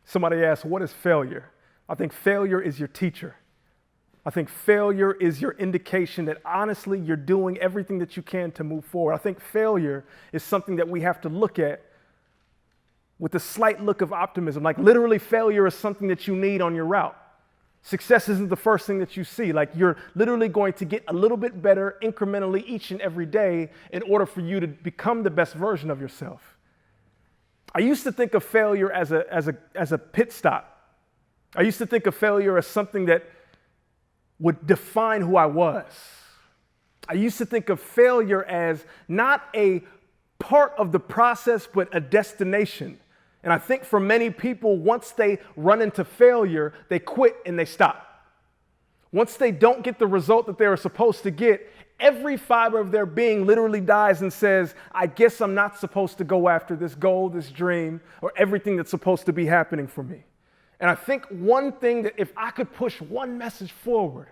Somebody asked, what is failure? I think failure is your teacher. I think failure is your indication that honestly you're doing everything that you can to move forward. I think failure is something that we have to look at with a slight look of optimism. Like literally failure is something that you need on your route. Success isn't the first thing that you see. Like you're literally going to get a little bit better incrementally each and every day in order for you to become the best version of yourself. I used to think of failure as a pit stop. I used to think of failure as something that would define who I was. I used to think of failure as not a part of the process, but a destination. And I think for many people, once they run into failure, they quit and they stop. Once they don't get the result that they were supposed to get, every fiber of their being literally dies and says, I guess I'm not supposed to go after this goal, this dream, or everything that's supposed to be happening for me. And I think one thing that if I could push one message forward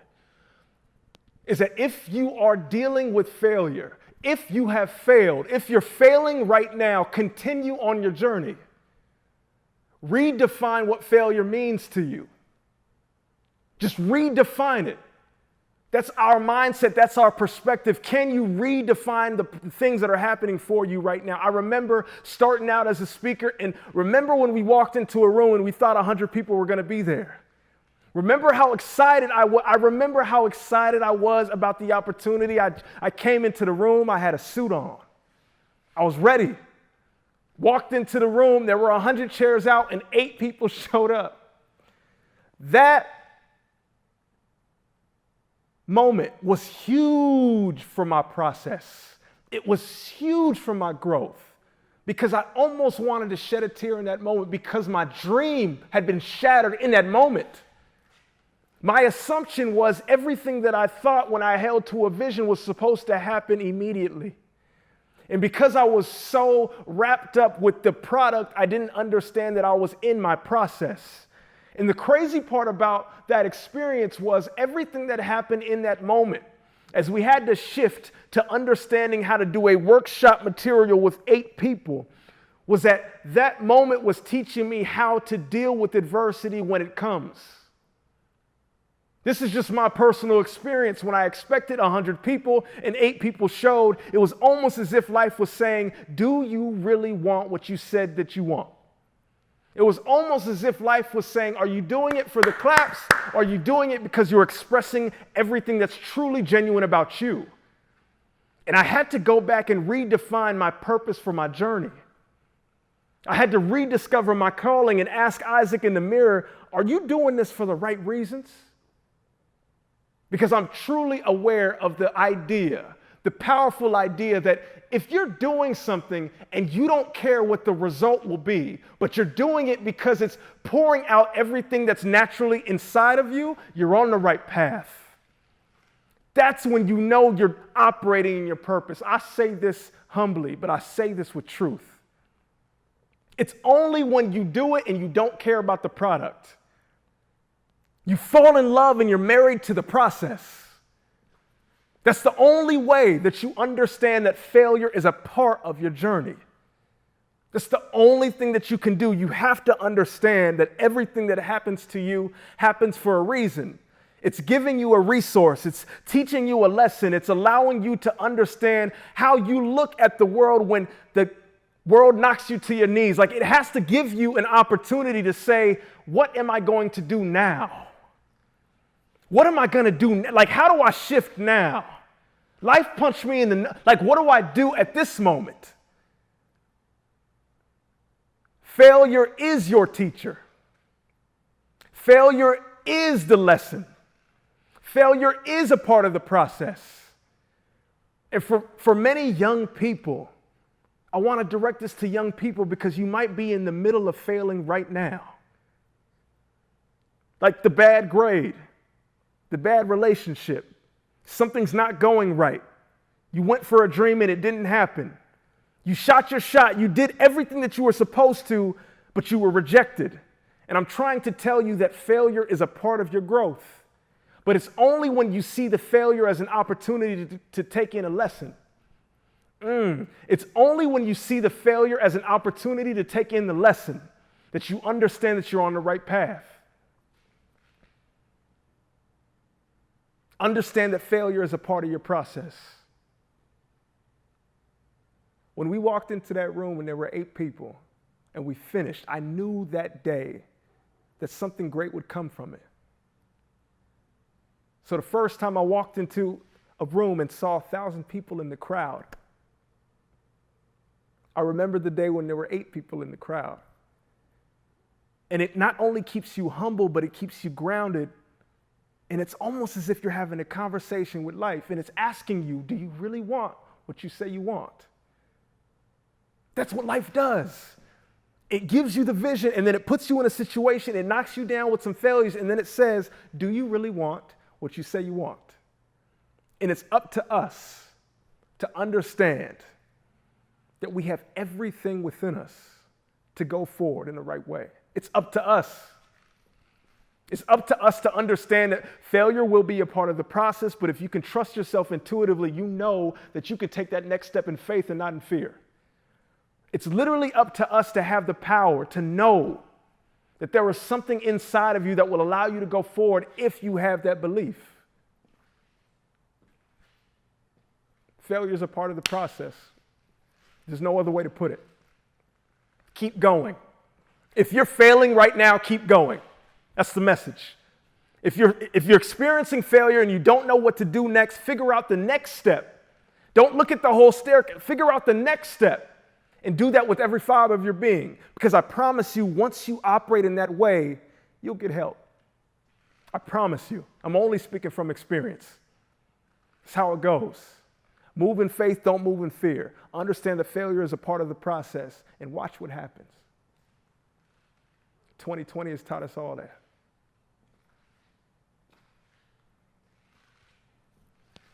is that if you are dealing with failure, if you have failed, if you're failing right now, continue on your journey. Redefine what failure means to you. Just redefine it. That's our mindset. That's our perspective. Can you redefine the things that are happening for you right now? I remember starting out as a speaker, and remember when we walked into a room and we thought 100 people were going to be there. Remember how excited I was. I remember how excited I was about the opportunity. I came into the room. I had a suit on. I was ready. Walked into the room. There were 100 chairs out, and 8 people showed up. That moment was huge for my process. It was huge for my growth because I almost wanted to shed a tear in that moment because my dream had been shattered in that moment. My assumption was everything that I thought when I held to a vision was supposed to happen immediately. And because I was so wrapped up with the product, I didn't understand that I was in my process. And the crazy part about that experience was everything that happened in that moment, as we had to shift to understanding how to do a workshop material with 8 people, was that moment was teaching me how to deal with adversity when it comes. This is just my personal experience. When I expected 100 people and 8 people showed, it was almost as if life was saying, do you really want what you said that you want? It was almost as if life was saying, are you doing it for the claps? Or are you doing it because you're expressing everything that's truly genuine about you? And I had to go back and redefine my purpose for my journey. I had to rediscover my calling and ask Isaac in the mirror, are you doing this for the right reasons? Because I'm truly aware of the idea, the powerful idea that if you're doing something and you don't care what the result will be, but you're doing it because it's pouring out everything that's naturally inside of you, you're on the right path. That's when you know you're operating in your purpose. I say this humbly, but I say this with truth. It's only when you do it and you don't care about the product. You fall in love and you're married to the process. That's the only way that you understand that failure is a part of your journey. That's the only thing that you can do. You have to understand that everything that happens to you happens for a reason. It's giving you a resource. It's teaching you a lesson. It's allowing you to understand how you look at the world when the world knocks you to your knees. Like it has to give you an opportunity to say, what am I going to do now? What am I going to do? Like, how do I shift now? Life punched me in the, like, what do I do at this moment? Failure is your teacher. Failure is the lesson. Failure is a part of the process. And for many young people, I want to direct this to young people because you might be in the middle of failing right now. Like the bad grade. The bad relationship. Something's not going right. You went for a dream and it didn't happen. You shot your shot. You did everything that you were supposed to, but you were rejected. And I'm trying to tell you that failure is a part of your growth. But it's only when you see the failure as an opportunity to take in a lesson. It's only when you see the failure as an opportunity to take in the lesson that you understand that you're on the right path. Understand that failure is a part of your process. When we walked into that room and there were 8 people and we finished, I knew that day that something great would come from it. So the first time I walked into a room and saw 1,000 people in the crowd, I remember the day when there were 8 people in the crowd. And it not only keeps you humble, but it keeps you grounded. And it's almost as if you're having a conversation with life, and it's asking you, do you really want what you say you want? That's what life does. It gives you the vision, and then it puts you in a situation, it knocks you down with some failures, and then it says, do you really want what you say you want? And it's up to us to understand that we have everything within us to go forward in the right way. It's up to us. It's up to us to understand that failure will be a part of the process, but if you can trust yourself intuitively, you know that you can take that next step in faith and not in fear. It's literally up to us to have the power to know that there is something inside of you that will allow you to go forward if you have that belief. Failure is a part of the process. There's no other way to put it. Keep going. If you're failing right now, keep going. That's the message. If you're experiencing failure and you don't know what to do next, figure out the next step. Don't look at the whole staircase. Figure out the next step and do that with every fiber of your being. Because I promise you, once you operate in that way, you'll get help. I promise you. I'm only speaking from experience. That's how it goes. Move in faith, don't move in fear. Understand that failure is a part of the process and watch what happens. 2020 has taught us all that.